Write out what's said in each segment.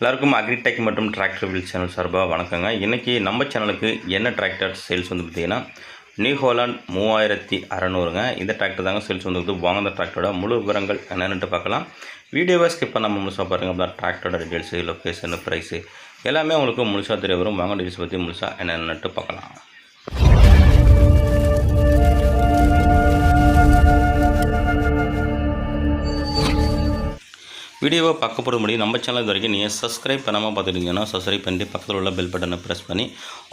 எல்லாருக்கும் அக்ரிடெக் மற்றும் tractor wheel channel சார்பாக வணக்கங்க. இன்றைக்கி நம்ம சேனலுக்கு என்ன டிராக்டர் சேல்ஸ் வந்து பார்த்திங்கன்னா நியூ ஹாலண்ட் 3600ங்க. இந்த டிராக்டர் தாங்க சேல்ஸ் வந்து வாங்க. அந்த டிராக்டரோட முழு விவரங்கள் என்னென்னு பார்க்கலாம். வீடியோவை ஸ்கிப் பண்ணாமல் முழுசாக பாருங்கள். அப்போ டிராக்டரோட டீட்டெயில்ஸு, லொக்கேஷன், ப்ரைஸு எல்லாமே உங்களுக்கு முழுசாக தெரிய வரும். வாங்க டீட்டெயில்ஸ் பற்றி முழுசாக என்னென்னுட்டு பார்க்கலாம். வீடியோவை பார்க்க போகிற முடியும். நம்ம சேனல் இது வரைக்கும் நீங்கள் சப்ஸ்கிரைப் பண்ணாமல் பார்த்துட்டிங்கன்னா சப்ஸ்கிரைப் பண்ணிட்டு பக்கத்தில் உள்ள பெல் பட்டனை ப்ரெஸ் பண்ணி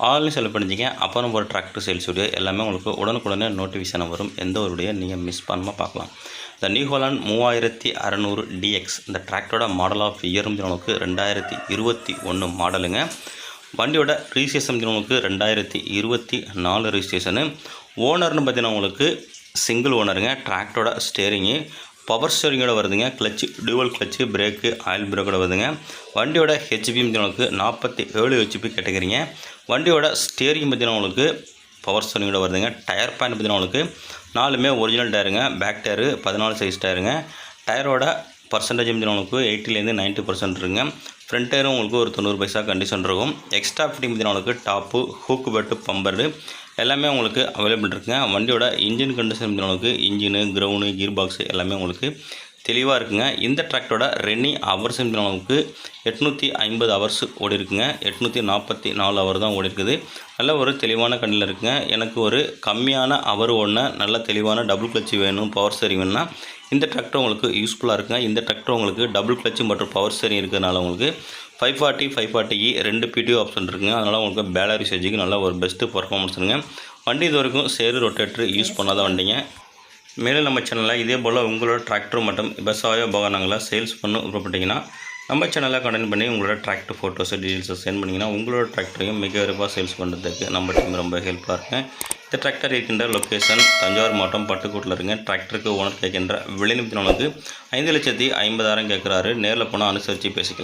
ஆல்னு செலக்ட் பண்ணிச்சிங்க. அப்புறம் ஒரு டிராக்டர் சேல்ஸ் வீடியோ எல்லாமே உங்களுக்கு உடனுக்குடனே நோட்டிஃபிகேஷன் வரும். எந்த ஒரு வீடியோ நீங்கள் மிஸ் பண்ணாமல் பார்க்கலாம். இந்த நியூ ஹாலண்ட் 3600 DX இந்த டிராக்டரோட மாடல் ஆஃப் இயர் உங்களுக்கு 2021 மாடலுங்க. வண்டியோட ரிஜிஸ்ட்ரேஷன் உங்களுக்கு 2024 ரிஜிஸ்ட்ரேஷனு. ஓனர்னு பார்த்தீங்கன்னா உங்களுக்கு சிங்கிள் ஓனருங்க. டிராக்டரோட ஸ்டேரிங்கு பவர் ஸ்டேரிங்கோட வருதுங்க. Clutch dual clutch, brake, oil பிரேக்கோட வருதுங்க. வண்டியோட ஹெச்பி உங்களுக்கு 47 ஹெச்பி கேட்டகரிங்க. வண்டியோட ஸ்டேரிங் பார்த்தீங்கன்னா உங்களுக்கு பவர் ஸ்டேரிங்கோட வருதுங்க. டயர் பாயிண்ட் பார்த்தீங்கன்னா உங்களுக்கு 4மே ஒரிஜினல் டயருங்க. பேக் டயரு 14 சைஸ் டயருங்க. டயரோட பர்சன்டேஜ் உங்களுக்கு 80லேருந்து 90% இருக்குங்க. ஃப்ரண்ட் டயரும் உங்களுக்கு ஒரு 90 பைசா கண்டிஷன் இருக்கும். எக்ஸ்ட்ரா ஃபிட்டிங் பார்த்தீங்கன்னா உங்களுக்கு டாப்பு, ஹூக்கு பெட்டு, பம்பரு எல்லாமே உங்களுக்கு அவைலபிள் இருக்குங்க. வண்டியோட இன்ஜின் கண்டிஷன் உங்களுக்கு இன்ஜினு, கிரவுண்டு, கீர் பாக்ஸு எல்லாமே உங்களுக்கு தெளிவாக இருக்குங்க. இந்த டிராக்டரோட ரன்னிங் ஹவர்ஸ் உங்களுக்கு 850 ஹவர்ஸ் ஓடி இருக்குங்க. 844 ஹவர் தான் ஓடி இருக்குது. நல்ல ஒரு தெளிவான கண்டியில் இருக்குங்க. எனக்கு ஒரு கம்மியான ஹவர் ஓடின நல்ல தெளிவான டபுள் கிளச்சு வேணும், பவர் ஸ்டேரிங் வேணும்னா இந்த டிராக்டர் உங்களுக்கு யூஸ்ஃபுல்லாக இருக்குங்க. இந்த டிராக்டர் உங்களுக்கு டபுள் கிளச்சு மற்றும் பவர் ஸ்டேரிங் இருக்கிறதுனால உங்களுக்கு 540, 540E 2 PTO ஆப்ஷன் இருக்குங்க. அதனால் உங்களுக்கு பேலர் யூசேஜுக்கு நல்ல ஒரு பெஸ்ட்டு பர்ஃபார்மன்ஸுங்க. வண்டி இது வரைக்கும் சேரு ரொட்டேட்டர் யூஸ் பண்ணாத வண்டிங்க. மேலும் நம்ம சேனலில் இதே போல் உங்களோட டிராக்டர் மற்றும் விவசாய உபகரணங்களை சேல்ஸ் பண்ண விருப்பப்பட்டீங்கன்னா நம்ம சேனலில் கண்டெக்ட் பண்ணி உங்களோட டிராக்டர் ஃபோட்டோஸை டீட்டெயில்ஸை சென்ட் பண்ணிங்கன்னா உங்களோட டிராக்டரையும் மிக விரைவாக சேல்ஸ் பண்ணுறதுக்கு நம்ம டீம் ரொம்ப ஹெல்ப்ஃபுல்லாக இருக்குங்க. இந்த டிராக்டர் இருக்கின்ற லொக்கேஷன் தஞ்சாவூர் மாவட்டம் பட்டுக்கோட்டில் இருக்குங்க. டிராக்டருக்கு ஓனர் கேட்கின்ற விலை நிமித்தம் 5,50,000 கேட்குறாரு. நேரில் போனால் அனுசரித்து பேசிக்கலாம்.